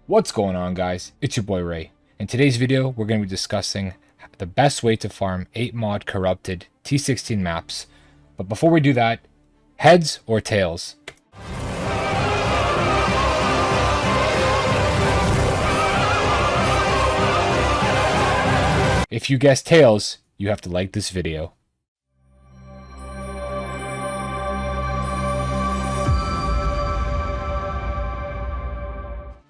What's going on, guys? It's your boy Ray. In today's video, we're going to be discussing the best way to farm 8 mod corrupted T16 maps. But before we do that, heads or tails? If you guess tails, you have to like this video.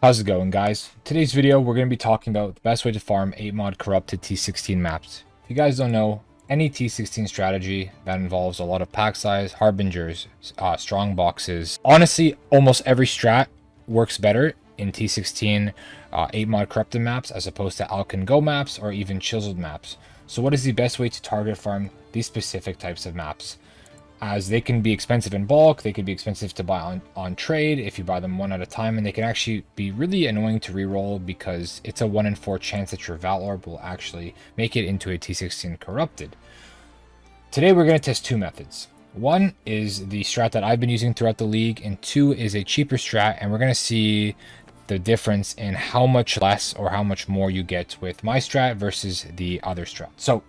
How's it going, guys? In today's video, we're going to be talking about the best way to farm 8 mod corrupted T16 maps. If you guys don't know, any T16 strategy that involves a lot of pack size, harbingers, strong boxes, honestly, almost every strat works better in T16 8 mod corrupted maps as opposed to Alkan Go maps or even chiseled maps. So what is the best way to target farm these specific types of maps? As they can be expensive in bulk, they could be expensive to buy on trade if you buy them one at a time, and they can actually be really annoying to reroll because it's a 1 in 4 chance that your Val Orb will actually make it into a T16 corrupted. Today we're going to test two methods. One is the strat that I've been using throughout the league, and two is a cheaper strat, and we're going to see the difference in how much less or how much more you get with my strat versus the other strat. So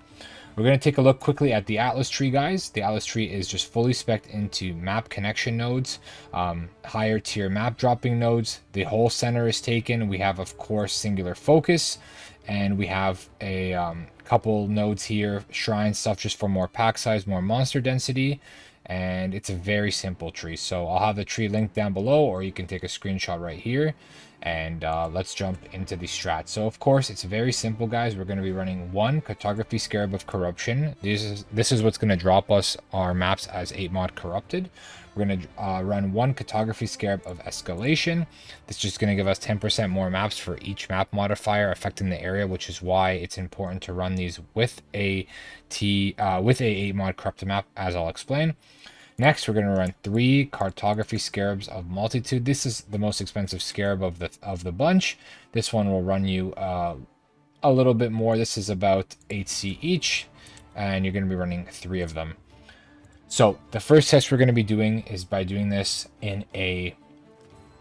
we're going to take a look quickly at the Atlas tree, guys. The Atlas tree is just fully spec'd into map connection nodes, higher tier map dropping nodes. The whole center is taken. We have, of course, singular focus, and we have a couple nodes here, shrine stuff just for more pack size, more monster density, and it's a very simple tree. So I'll have the tree linked down below, or you can take a screenshot right here. And let's jump into the strat. So of course it's very simple, guys. We're going to be running one Cartography Scarab of Corruption. This is what's going to drop us our maps as 8 mod corrupted. We're going to run one Cartography Scarab of Escalation. This is just going to give us 10% more maps for each map modifier affecting the area, which is why it's important to run these with a 8 mod corrupted map, as I'll explain. Next, we're going to run 3 Cartography Scarabs of Multitude. This is the most expensive scarab of the bunch. This one will run you a little bit more. This is about 8C each, and you're going to be running 3 of them. So the first test we're going to be doing is by doing this in a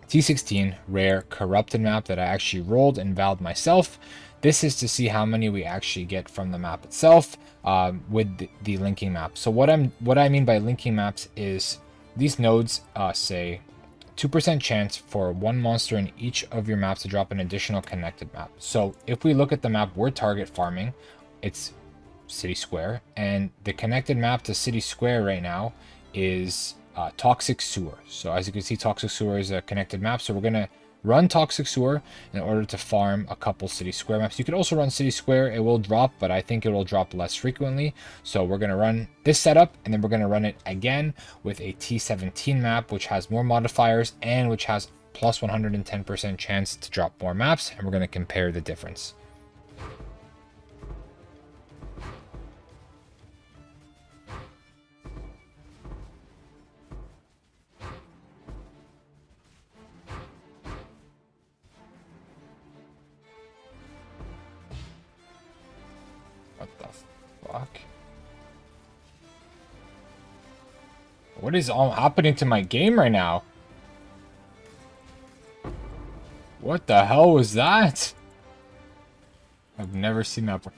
T16 rare corrupted map that I actually rolled and valed myself. This is to see how many we actually get from the map itself with the linking map. So what I mean by linking maps is these nodes say 2% chance for one monster in each of your maps to drop an additional connected map. So if we look at the map we're target farming, it's City Square, and the connected map to City Square right now is Toxic Sewer. So as you can see, Toxic Sewer is a connected map, so we're going to run Toxic Sewer in order to farm a couple City Square maps. You could also run City Square. It will drop, but I think it will drop less frequently. So we're going to run this setup, and then we're going to run it again with a T17 map, which has more modifiers and which has plus 110% chance to drop more maps, and we're going to compare the difference. What the fuck? What is all happening to my game right now? What the hell was that? I've never seen that before.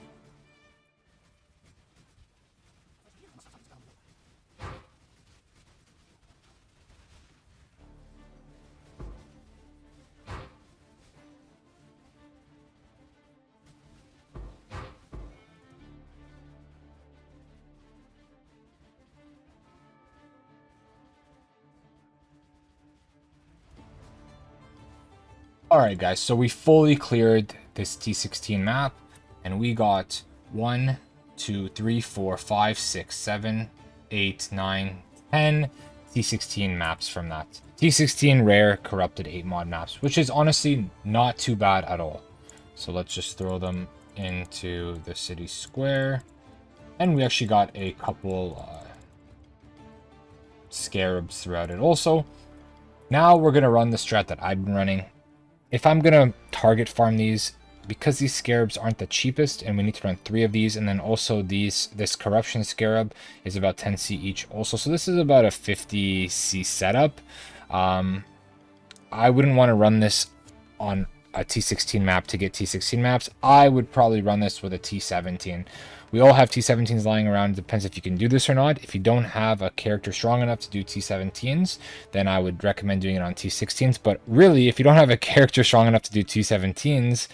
Alright, guys, so we fully cleared this T16 map, and we got 1, 2, 3, 4, 5, 6, 7, 8, 9, 10 T16 maps from that. T16 rare corrupted 8 mod maps, which is honestly not too bad at all. So let's just throw them into the City Square. And we actually got a couple Scarabs throughout it also. Now we're going to run the strat that I've been running. If I'm going to target farm these, because these Scarabs aren't the cheapest, and we need to run 3 of these, and then also this Corruption Scarab is about 10C each also. So this is about a 50C setup. I wouldn't want to run this on a T16 map to get T16 maps. I would probably run this with a T17. We all have T17s lying around. It depends if you can do this or not. If you don't have a character strong enough to do T17s, then I would recommend doing it on T16s. But really, if you don't have a character strong enough to do T17s,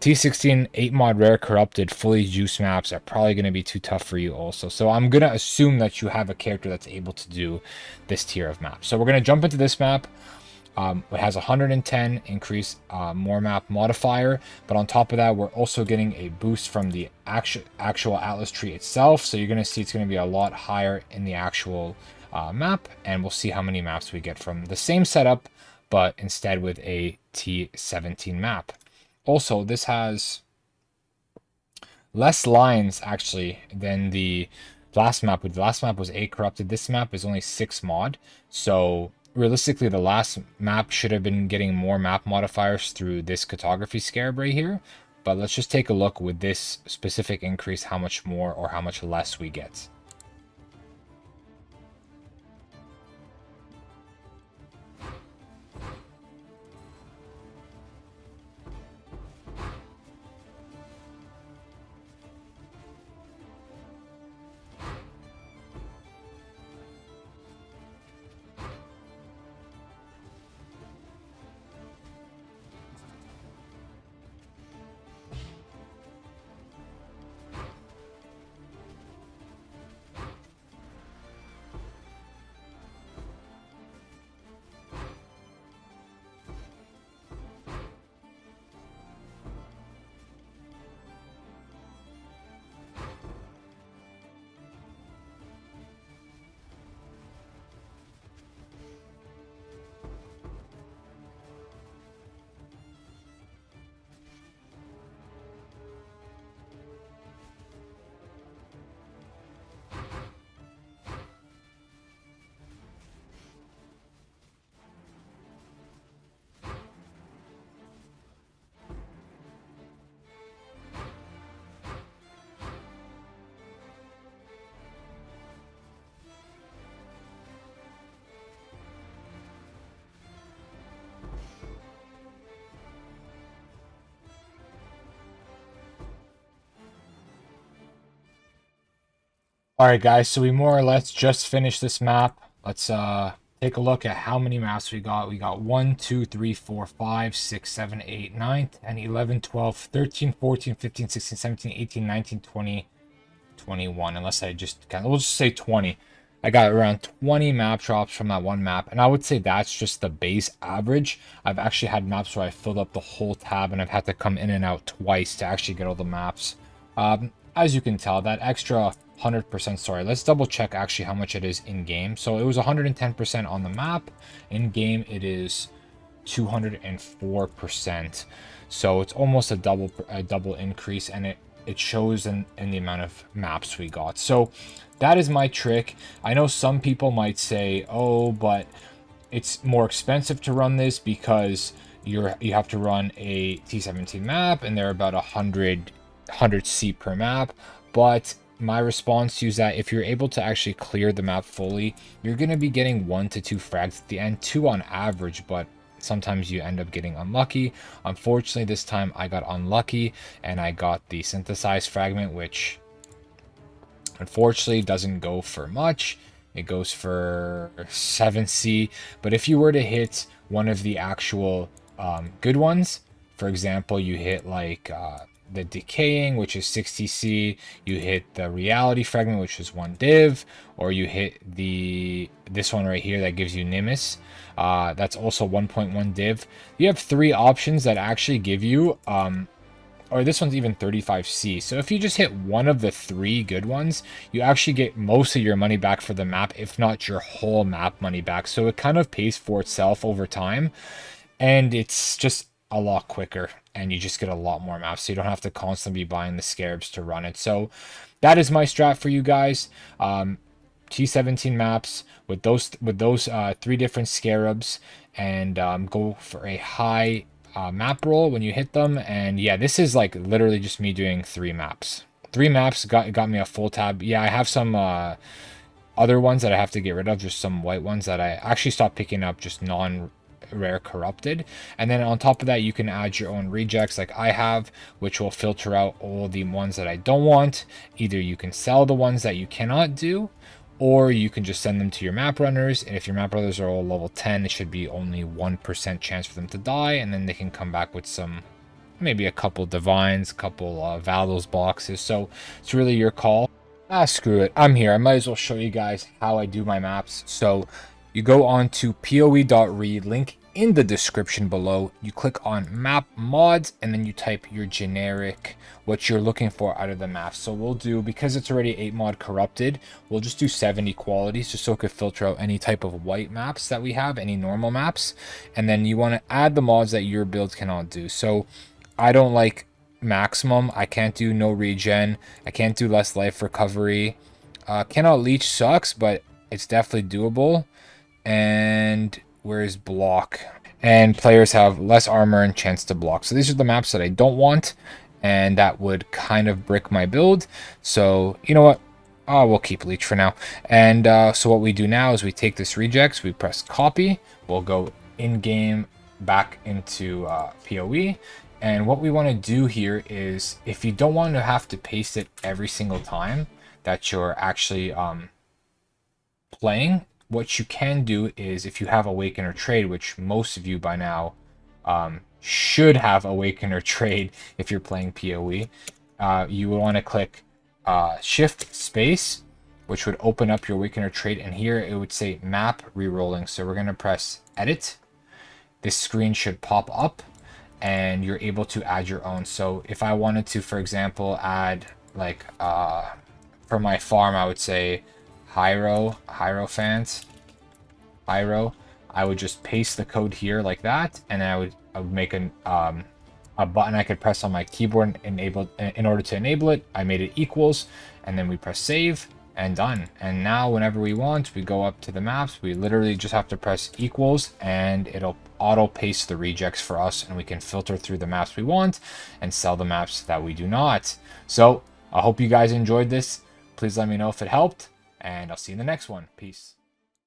T16 8 mod rare corrupted fully juice maps are probably going to be too tough for you also. So I'm going to assume that you have a character that's able to do this tier of maps. So we're going to jump into this map. It has 110 increase more map modifier, but on top of that, we're also getting a boost from the actual Atlas tree itself. So you're going to see it's going to be a lot higher in the actual map, and we'll see how many maps we get from the same setup, but instead with a T17 map. Also, this has less lines actually than the last map. The last map was 8 corrupted. This map is only 6 mod, so realistically, the last map should have been getting more map modifiers through this Cartography Scarab right here. But let's just take a look with this specific increase, how much more or how much less we get. All right, guys, so we more or less just finished this map. Let's take a look at how many maps we got. We got 1, 2, 3, 4, 5, 6, 7, 8, 9, 10, 11, 12, 13, 14, 15, 16, 17, 18, 19, 20, 21. Unless I just we'll just say 20. I got around 20 map drops from that one map, and I would say that's just the base average. I've actually had maps where I filled up the whole tab and I've had to come in and out twice to actually get all the maps. As you can tell, that extra 100%, sorry, let's double check actually how much it is in game. So it was 110% on the map. In game it is 204%. So it's almost a double increase, and it shows in the amount of maps we got. So that is my trick. I know some people might say, oh, but it's more expensive to run this because you have to run a T17 map and they're about 100 C per map. But my response to you is that if you're able to actually clear the map fully, you're going to be getting 1 to 2 frags at the end, 2 on average, but sometimes you end up getting unlucky. Unfortunately, this time I got unlucky and I got the synthesized fragment, which unfortunately doesn't go for much. It goes for 7C, but if you were to hit one of the actual good ones, for example, you hit like the decaying, which is 60C, you hit the reality fragment, which is 1 div, or you hit this one right here that gives you Nimbus, that's also 1.1 div. You have 3 options that actually give you or this one's even 35C. So if you just hit one of the 3 good ones, you actually get most of your money back for the map, if not your whole map money back. So it kind of pays for itself over time, and it's just a lot quicker, and you just get a lot more maps, so you don't have to constantly be buying the Scarabs to run it. So that is my strat for you guys. T17 maps with those 3 different Scarabs, and go for a high map roll when you hit them. And yeah, this is like literally just me doing 3 maps. 3 maps got me a full tab. Yeah, I have some other ones that I have to get rid of, just some white ones that I actually stopped picking up, just rare corrupted. And then on top of that, you can add your own Regex like I have, which will filter out all the ones that I don't want. Either you can sell the ones that you cannot do, or you can just send them to your map runners. And if your map runners are all level 10, it should be only 1% chance for them to die, and then they can come back with some, maybe a couple divines, a couple Valos boxes. So it's really your call. Screw it, I'm here. I might as well show you guys how I do my maps. So you go on to poe.re, link in the description below. You click on map mods, and then you type your generic, what you're looking for out of the map. So we'll do, because it's already 8 mod corrupted, we'll just do 70 qualities, just so it could filter out any type of white maps that we have, any normal maps. And then you want to add the mods that your build cannot do. So I don't like maximum. I can't do no regen. I can't do less life recovery. Cannot leech sucks, but it's definitely doable. And where's block? And players have less armor and chance to block. So these are the maps that I don't want, and that would kind of brick my build. So you know what? We'll keep leech for now. And so what we do now is we take this Regex, we press copy. We'll go in game back into PoE. And what we want to do here is, if you don't want to have to paste it every single time that you're actually playing, what you can do is, if you have Awaken or Trade, which most of you by now should have Awaken or Trade if you're playing PoE, you will want to click Shift Space, which would open up your Awaken or Trade, and here it would say Map Rerolling. So we're going to press Edit. This screen should pop up, and you're able to add your own. So if I wanted to, for example, add like for my farm, I would say Hierophant, I would just paste the code here like that, and I would make a button I could press on my keyboard and enable. In order to enable it, I made it equals, and then we press save and done. And now whenever we want, we go up to the maps, we literally just have to press equals, and it'll auto paste the Regex for us, and we can filter through the maps we want and sell the maps that we do not. So I hope you guys enjoyed this. Please let me know if it helped, and I'll see you in the next one. Peace.